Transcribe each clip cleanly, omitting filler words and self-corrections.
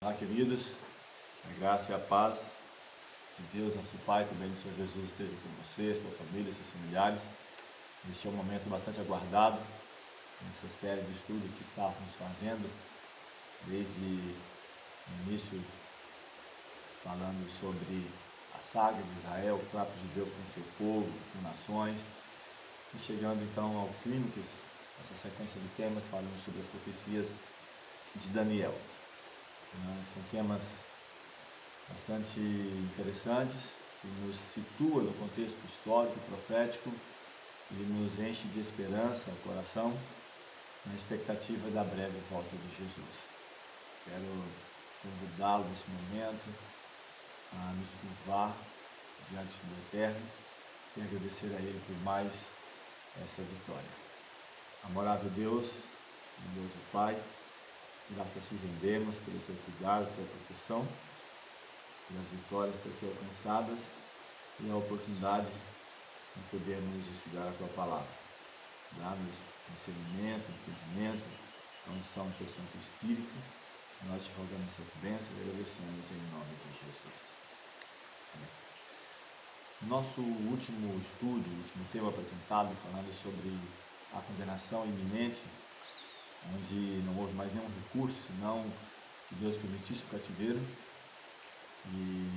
Olá, queridos, a graça e a paz de Deus, nosso Pai, também do Senhor Jesus esteja com você, sua família, seus familiares. Este é um momento bastante aguardado nessa série de estudos que estávamos fazendo desde o início, falando sobre a saga de Israel, o trato de Deus com o seu povo, com nações, e chegando então ao clímax, essa sequência de temas falando sobre as profecias de Daniel. São temas bastante interessantes, que nos situa no contexto histórico, profético, e nos enche de esperança o coração, na expectativa da breve volta de Jesus. Quero convidá-lo nesse momento a nos curvar diante do Eterno e agradecer a Ele por mais essa vitória. Amorável Deus, bondoso Pai, graças te rendemos pelo teu cuidado, pela proteção, pelas vitórias daqui alcançadas e a oportunidade de podermos estudar a tua palavra. Dá-nos discernimento, entendimento, a unção do teu Santo Espírito. Nós te rogamos essas bênçãos e agradecemos em nome de Jesus. Amém. Nosso último estudo, o último tema apresentado, falando sobre a condenação iminente, onde não houve mais nenhum recurso, senão que Deus permitisse o cativeiro, e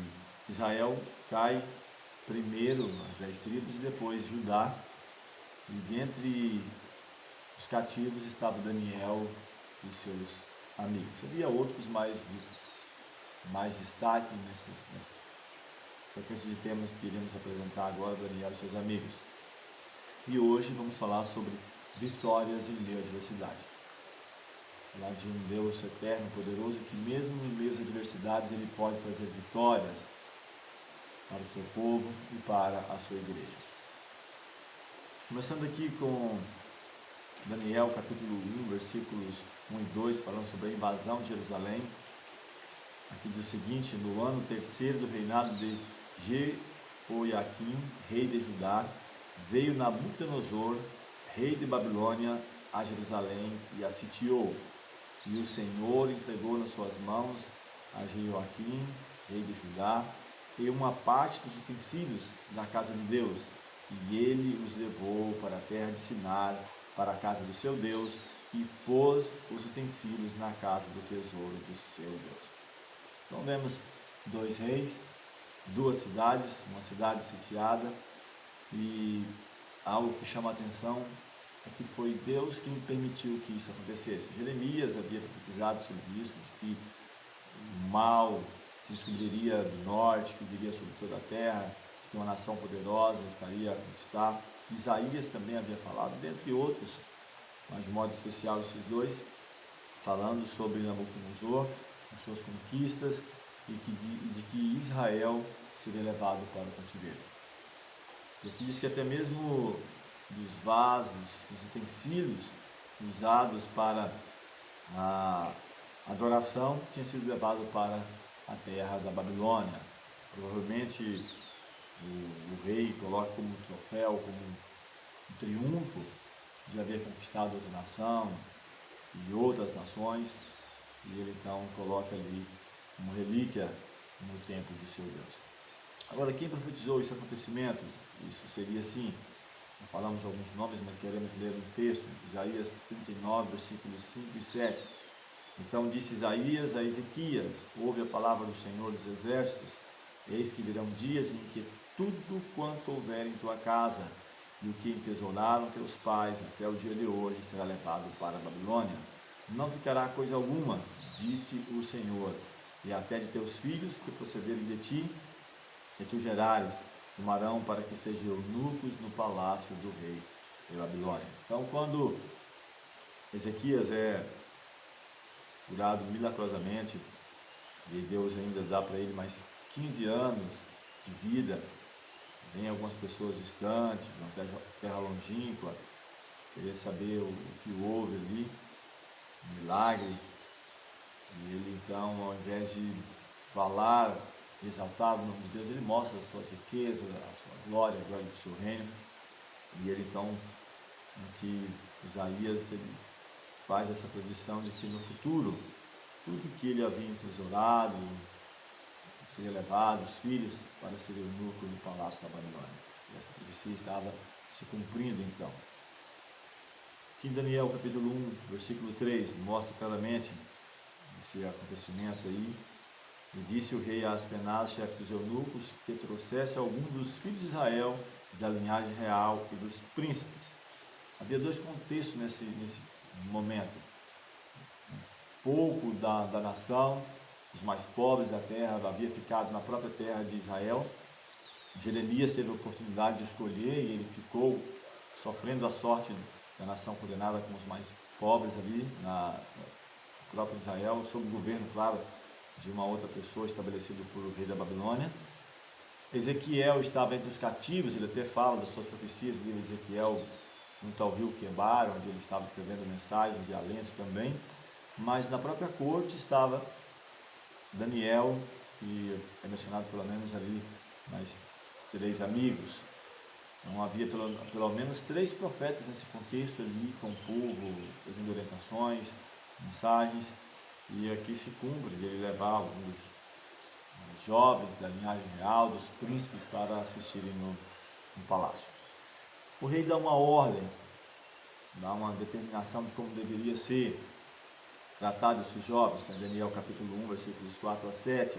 Israel cai primeiro as 10 tribos e depois Judá, e dentre os cativos estava Daniel e seus amigos. Havia outros mais destaque nessa sequência de temas que iremos apresentar agora, Daniel e seus amigos. E hoje vamos falar sobre vitórias em meio à adversidade. Falar de um Deus eterno, poderoso, que mesmo em meio às adversidades Ele pode trazer vitórias para o seu povo e para a sua igreja. Começando aqui com Daniel, capítulo 1, versículos 1 e 2, falando sobre a invasão de Jerusalém. Aqui diz o seguinte: no ano terceiro do reinado de Jeoiaquim, rei de Judá, veio Nabucodonosor, rei de Babilônia, a Jerusalém e a sitiou. E o Senhor entregou nas suas mãos a Jeoiaquim, rei de Judá, e uma parte dos utensílios da casa de Deus, e ele os levou para a terra de Sinar, para a casa do seu Deus, e pôs os utensílios na casa do tesouro do seu Deus. Então vemos dois reis, duas cidades, uma cidade sitiada, e algo que chama a atenção é que foi Deus quem permitiu que isso acontecesse. Jeremias havia profetizado sobre isso, de que o mal se descobriria do norte, que viria sobre toda a terra, de que uma nação poderosa estaria a conquistar. Isaías também havia falado, dentre outros, mas de modo especial esses dois, falando sobre Nabucodonosor, as suas conquistas e de que Israel seria levado para o cativeiro. E aqui diz que até mesmo dos vasos, dos utensílios usados para a adoração tinha sido levado para a terra da Babilônia. Provavelmente o rei coloca como um troféu, como um triunfo de haver conquistado outra nação e outras nações, e ele então coloca ali uma relíquia no templo do seu Deus. Agora, quem profetizou esse acontecimento? Isso seria assim, não falamos alguns nomes, mas queremos ler um texto, Isaías 39, versículos 5 e 7. Então disse Isaías a Ezequias: ouve a palavra do Senhor dos Exércitos, eis que virão dias em que tudo quanto houver em tua casa, e o que entesouraram teus pais até o dia de hoje, será levado para a Babilônia. Não ficará coisa alguma, disse o Senhor, e até de teus filhos que procederem de ti, e tu gerares, tomarão para que sejam eunucos no palácio do rei de Babilônia. Então, quando Ezequias é curado milagrosamente, e Deus ainda dá para ele mais 15 anos de vida, vem algumas pessoas distantes, uma terra longínqua, querer saber o que houve ali, um milagre, e ele então, ao invés de falar, exaltar o nome de Deus, ele mostra as suas riquezas, a sua glória, a glória do seu reino, e ele então, em que Isaías ele faz essa previsão de que no futuro tudo que ele havia entesourado, seria levado, os filhos, para ser eunuco no palácio da Babilônia. E essa profecia estava se cumprindo então. Aqui em Daniel capítulo 1, versículo 3, mostra claramente esse acontecimento aí. E disse o rei a Aspenaz, chefe dos eunucos, que trouxesse algum dos filhos de Israel, da linhagem real e dos príncipes. Havia dois contextos nesse momento. Pouco da nação, os mais pobres da terra, havia ficado na própria terra de Israel. Jeremias teve a oportunidade de escolher e ele ficou sofrendo a sorte da nação condenada com os mais pobres ali, na própria Israel, sob o governo, claro, de uma outra pessoa estabelecida por o rei da Babilônia. Ezequiel estava entre os cativos, ele até fala das suas profecias do livro de Ezequiel, junto ao rio Quebar, onde ele estava escrevendo mensagens de alento também. Mas na própria corte estava Daniel, que é mencionado pelo menos ali, mais 3 amigos. Não havia pelo menos 3 profetas nesse contexto ali, com o povo, fazendo orientações, mensagens. E aqui se cumpre de ele levar alguns jovens da linhagem real, dos príncipes, para assistirem no palácio. O rei dá uma ordem, dá uma determinação de como deveria ser tratado esses jovens, em Daniel capítulo 1, versículos 4 a 7.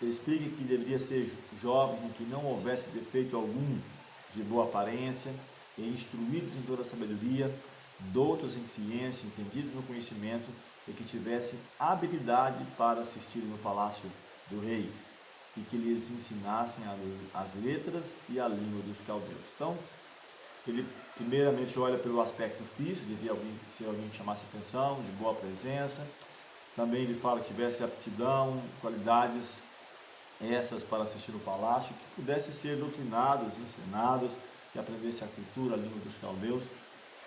Ele explica que deveria ser jovens em que não houvesse defeito algum, de boa aparência, e instruídos em toda a sabedoria, doutos em ciência, entendidos no conhecimento, e que tivessem habilidade para assistir no palácio do rei, e que lhes ensinassem as letras e a língua dos caldeus. Então, ele primeiramente olha pelo aspecto físico, devia ser alguém que chamasse atenção, de boa presença. Também ele fala que tivesse aptidão, qualidades essas para assistir no palácio, que pudesse ser doutrinados, ensinados, que aprendesse a cultura, a língua dos caldeus.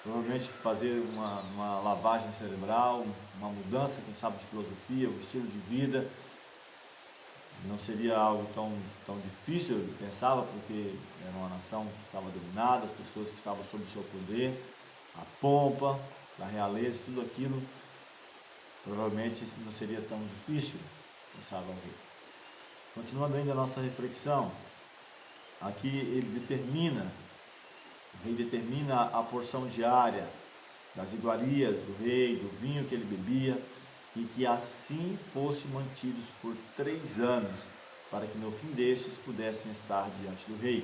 Provavelmente fazer uma lavagem cerebral, uma mudança, quem sabe, de filosofia, o estilo de vida. Não seria algo tão difícil, eu pensava, porque era uma nação que estava dominada, as pessoas que estavam sob o seu poder, a pompa, a realeza, tudo aquilo, provavelmente isso não seria tão difícil, pensava o rei. Continuando ainda a nossa reflexão, aqui o rei determina a porção diária das iguarias do rei, do vinho que ele bebia, e que assim fossem mantidos por 3 anos, para que no fim destes pudessem estar diante do rei.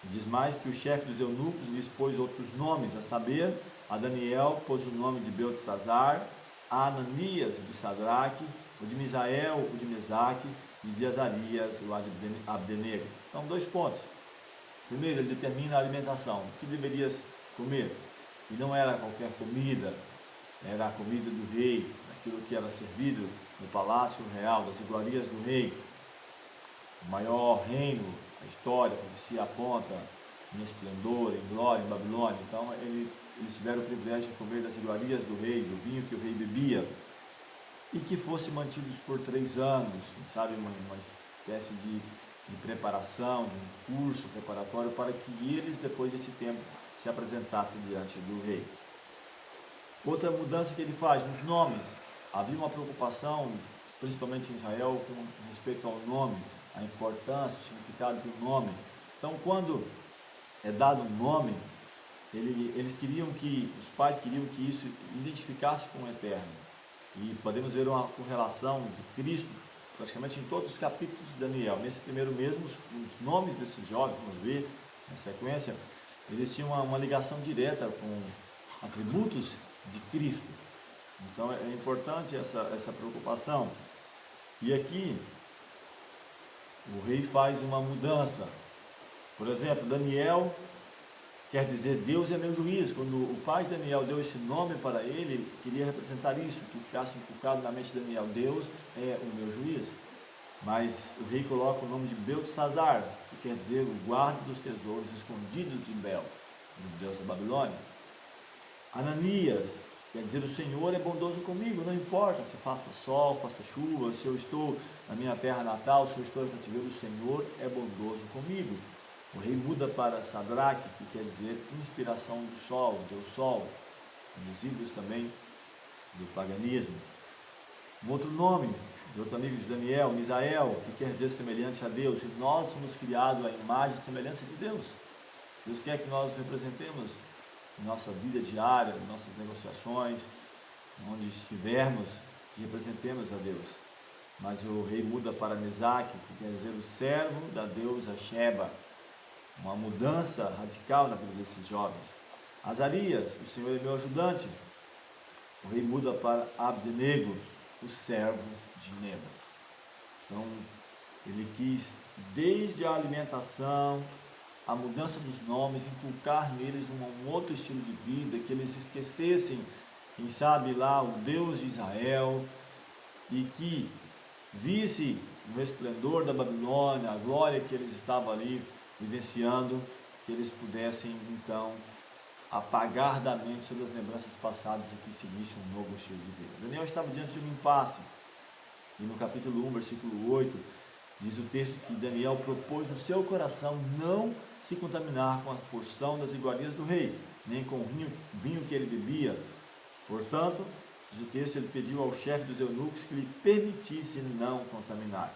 Diz mais que o chefe dos eunucos lhes pôs outros nomes, a saber, a Daniel pôs o nome de Beltesazar, a Ananias, o de Sadraque, o de Misael, o de Mesaque, e de Azarias, o de Abdenego. Então, 2 pontos. Primeiro, ele determina a alimentação, o que deveria comer, e não era qualquer comida, era a comida do rei, aquilo que era servido no palácio real, das iguarias do rei, o maior reino, a história, a profecia aponta em esplendor, em glória, em Babilônia. Então eles tiveram o privilégio de comer das iguarias do rei, do vinho que o rei bebia, e que fossem mantidos por 3 anos, sabe, uma espécie de preparação, de um curso preparatório, para que eles, depois desse tempo, se apresentassem diante do rei. Outra mudança que ele faz nos nomes. Havia uma preocupação, principalmente em Israel, com respeito ao nome, a importância, o significado do nome. Então, quando é dado um nome, os pais queriam que isso identificasse com o Eterno. E podemos ver uma correlação de Cristo praticamente em todos os capítulos de Daniel. Nesse primeiro mesmo, os nomes desses jovens, vamos ver na sequência, eles tinham uma ligação direta com atributos de Cristo. Então é importante essa preocupação. E aqui o rei faz uma mudança. Por exemplo, Daniel quer dizer Deus é meu juiz. Quando o pai de Daniel deu esse nome para ele, queria representar isso, que ficasse inculcado na mente de Daniel: Deus é o meu juiz. Mas o rei coloca o nome de Beltesazar, que quer dizer o guarda dos tesouros escondidos de Bel, do Deus da Babilônia. Ananias quer dizer o Senhor é bondoso comigo, não importa se faça sol, faça chuva, se eu estou na minha terra natal, se eu estou em cativeiro, o Senhor é bondoso comigo. O rei muda para Sadraque, que quer dizer inspiração do sol, Deus Sol, um dos ídolos também do paganismo. Um outro nome de outro amigo de Daniel, Misael, que quer dizer semelhante a Deus. Nós somos criados à imagem e semelhança de Deus. Deus quer que nós representemos em nossa vida diária, em nossas negociações, onde estivermos, que representemos a Deus. Mas o rei muda para Mesaque, que quer dizer o servo da deusa Sheba. Uma mudança radical na vida desses jovens. Azarias, o Senhor é meu ajudante. O rei muda para Abdenego, o servo de Nebo. Então, ele quis, desde a alimentação, a mudança dos nomes, inculcar neles um outro estilo de vida, que eles esquecessem, quem sabe lá, o Deus de Israel, e que visse o resplendor da Babilônia, a glória que eles estavam ali vivenciando, que eles pudessem então apagar da mente sobre as lembranças passadas e que seguisse um novo estilo de vida. Daniel estava diante de um impasse, e no capítulo 1, versículo 8, diz o texto que Daniel propôs no seu coração não se contaminar com a porção das iguarias do rei, nem com o vinho que ele bebia. Portanto, diz o texto, ele pediu ao chefe dos eunucos que lhe permitisse não contaminar.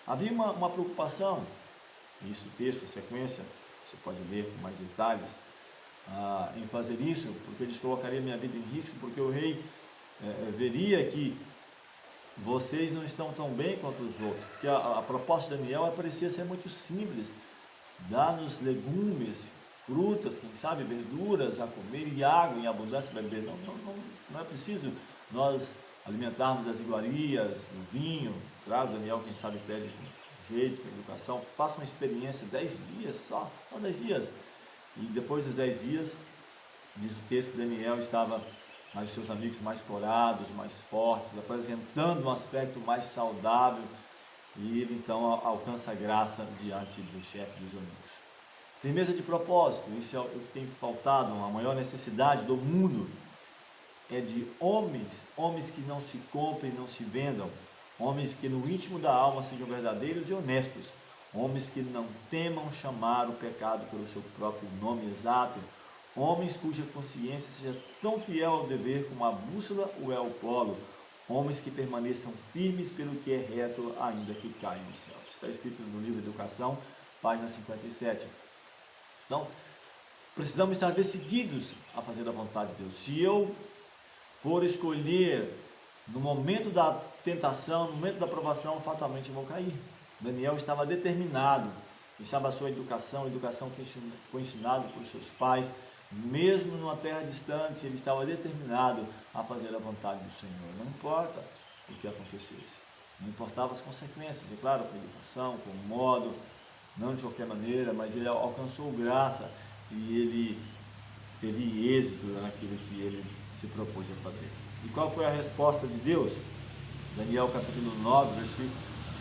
Havia uma preocupação, isso o texto, a sequência, você pode ler com mais detalhes, em fazer isso, porque eles colocariam minha vida em risco, porque o rei veria que vocês não estão tão bem quanto os outros, porque a proposta de Daniel parecia ser muito simples: dá-nos legumes, frutas, quem sabe verduras a comer e água em abundância a beber. Não é preciso nós alimentarmos as iguarias, o vinho. Claro, Daniel, quem sabe, pede com jeito, com educação. Faça uma experiência, 10 dias só 10 dias. E depois dos 10 dias, diz o texto que Daniel estava mais seus amigos mais corados, mais fortes, apresentando um aspecto mais saudável, e ele então alcança a graça diante do chefe dos eunucos. Firmeza de propósito, isso é o que tem faltado. A maior necessidade do mundo é de homens que não se comprem, não se vendam, homens que no íntimo da alma sejam verdadeiros e honestos, homens que não temam chamar o pecado pelo seu próprio nome exato, homens cuja consciência seja tão fiel ao dever como a bússola ou é o polo, homens que permaneçam firmes pelo que é reto, ainda que caiam nos céus. Está escrito no livro Educação, página 57. Então, precisamos estar decididos a fazer a vontade de Deus. Se eu for escolher no momento da tentação, no momento da provação, fatalmente vou cair. Daniel estava determinado, estava a sua educação que foi ensinado por seus pais, mesmo numa terra distante, ele estava determinado a fazer a vontade do Senhor, não importa o que acontecesse, não importava as consequências, é claro, com a educação, com o modo, não de qualquer maneira, mas ele alcançou graça e ele teve êxito naquilo que ele se propôs a fazer. E qual foi a resposta de Deus? Daniel capítulo 9,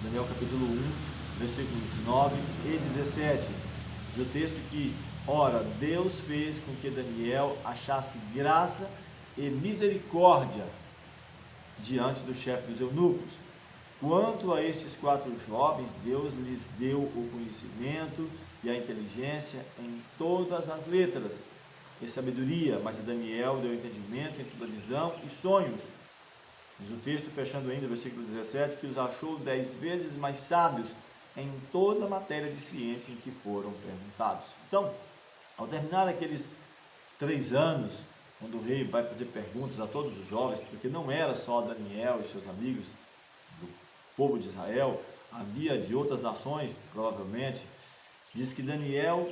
Daniel capítulo 1, versículos 9 e 17, diz o texto que, ora, Deus fez com que Daniel achasse graça e misericórdia diante do chefe dos eunucos. Quanto a estes 4 jovens, Deus lhes deu o conhecimento e a inteligência em todas as letras e sabedoria, mas a Daniel deu entendimento em toda visão e sonhos. Diz o texto, fechando ainda o versículo 17, que os achou 10 vezes mais sábios em toda a matéria de ciência em que foram perguntados. Então, ao terminar aqueles 3 anos, quando o rei vai fazer perguntas a todos os jovens, porque não era só Daniel e seus amigos do povo de Israel, havia de outras nações, provavelmente, diz que Daniel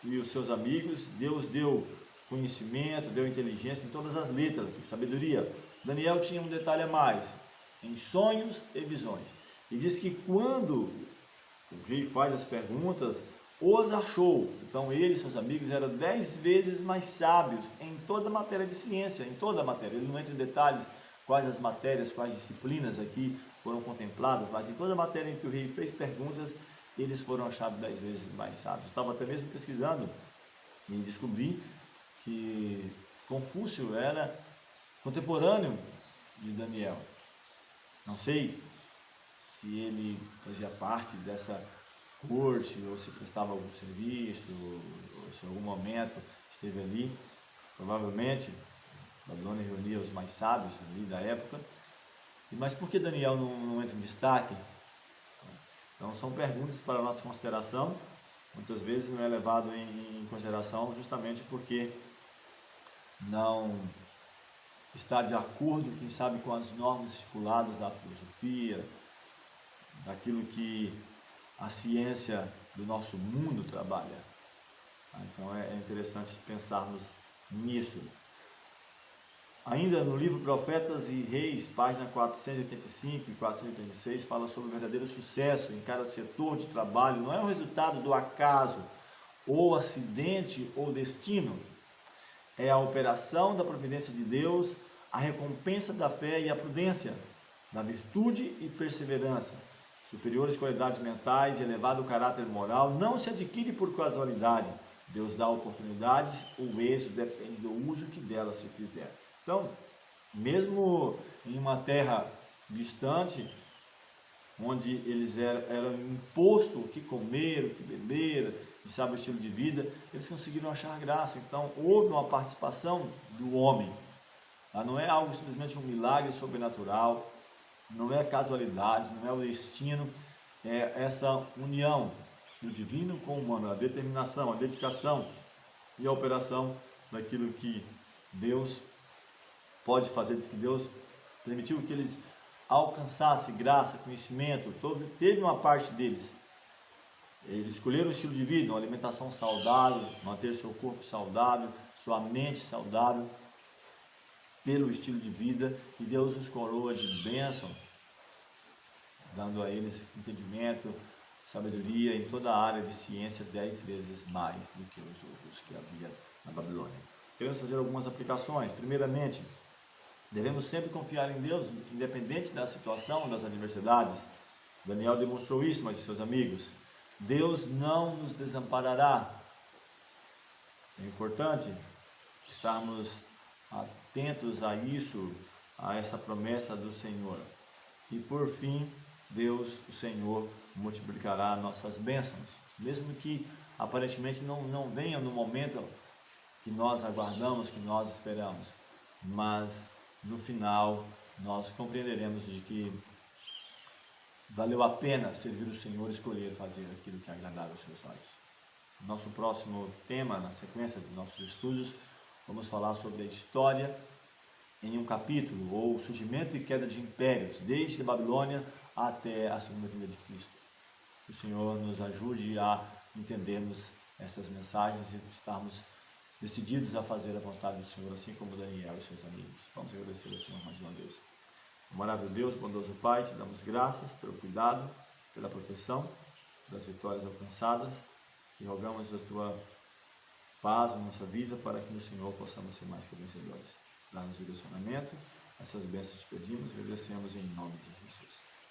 e os seus amigos, Deus deu conhecimento, deu inteligência em todas as letras e sabedoria. Daniel tinha um detalhe a mais, em sonhos e visões. E diz que quando o rei faz as perguntas, os achou. Então ele e seus amigos eram 10 vezes mais sábios em toda a matéria de ciência, em toda a matéria. Ele não entra em detalhes quais as matérias, quais disciplinas aqui foram contempladas, mas em toda a matéria em que o rei fez perguntas, eles foram achados 10 vezes mais sábios. Eu estava até mesmo pesquisando e descobri que Confúcio era contemporâneo de Daniel. Não sei se ele fazia parte dessa corte, ou se prestava algum serviço, ou se em algum momento esteve ali. Provavelmente, a Babilônia reunia os mais sábios ali da época. Mas por que Daniel não entra em destaque? Então são perguntas para a nossa consideração. Muitas vezes não é levado em consideração justamente porque não está de acordo, quem sabe, com as normas estipuladas da filosofia, daquilo que a ciência do nosso mundo trabalha. Então é interessante pensarmos nisso. Ainda no livro Profetas e Reis, página 485 e 486, fala sobre o verdadeiro sucesso em cada setor de trabalho. Não é o resultado do acaso, ou acidente, ou destino. É a operação da providência de Deus, a recompensa da fé e a prudência, da virtude e perseverança. Superiores qualidades mentais e elevado caráter moral não se adquire por casualidade. Deus dá oportunidades, o êxito depende do uso que dela se fizer. Então, mesmo em uma terra distante, onde eles eram imposto o que comer, o que beber, e sabe o estilo de vida, eles conseguiram achar graça. Então, houve uma participação do homem. Não é algo simplesmente um milagre sobrenatural, não é casualidade, não é o destino, é essa união do divino com o humano, a determinação, a dedicação e a operação daquilo que Deus pode fazer. Diz que Deus permitiu que eles alcançassem graça, conhecimento, teve uma parte deles. Eles escolheram um estilo de vida, uma alimentação saudável, manter seu corpo saudável, sua mente saudável, pelo estilo de vida, e Deus os coroa de bênção, dando a eles entendimento, sabedoria em toda a área de ciência 10 vezes mais do que os outros que havia na Babilônia. Queremos fazer algumas aplicações. Primeiramente, devemos sempre confiar em Deus, independente da situação, das adversidades. Daniel demonstrou isso, mas seus amigos, Deus não nos desamparará. É importante estarmos atentos a isso, a essa promessa do Senhor. E por fim, Deus, o Senhor, multiplicará nossas bênçãos, mesmo que aparentemente não venha no momento que nós aguardamos, que nós esperamos, mas no final nós compreenderemos de que valeu a pena servir o Senhor e escolher fazer aquilo que agradava aos seus olhos. Nosso próximo tema, na sequência dos nossos estudos, vamos falar sobre a história em um capítulo, ou surgimento e queda de impérios, desde a Babilônia até a segunda vinda de Cristo. Que o Senhor nos ajude a entendermos essas mensagens e estarmos decididos a fazer a vontade do Senhor, assim como Daniel e seus amigos. Vamos agradecer ao Senhor mais uma vez. Amável Deus, bondoso Pai, te damos graças pelo cuidado, pela proteção, pelas vitórias alcançadas, e rogamos a tua paz em nossa vida, para que no Senhor possamos ser mais que vencedores. Dá-nos direcionamento, essas bênçãos te pedimos e agradecemos em nome de Jesus.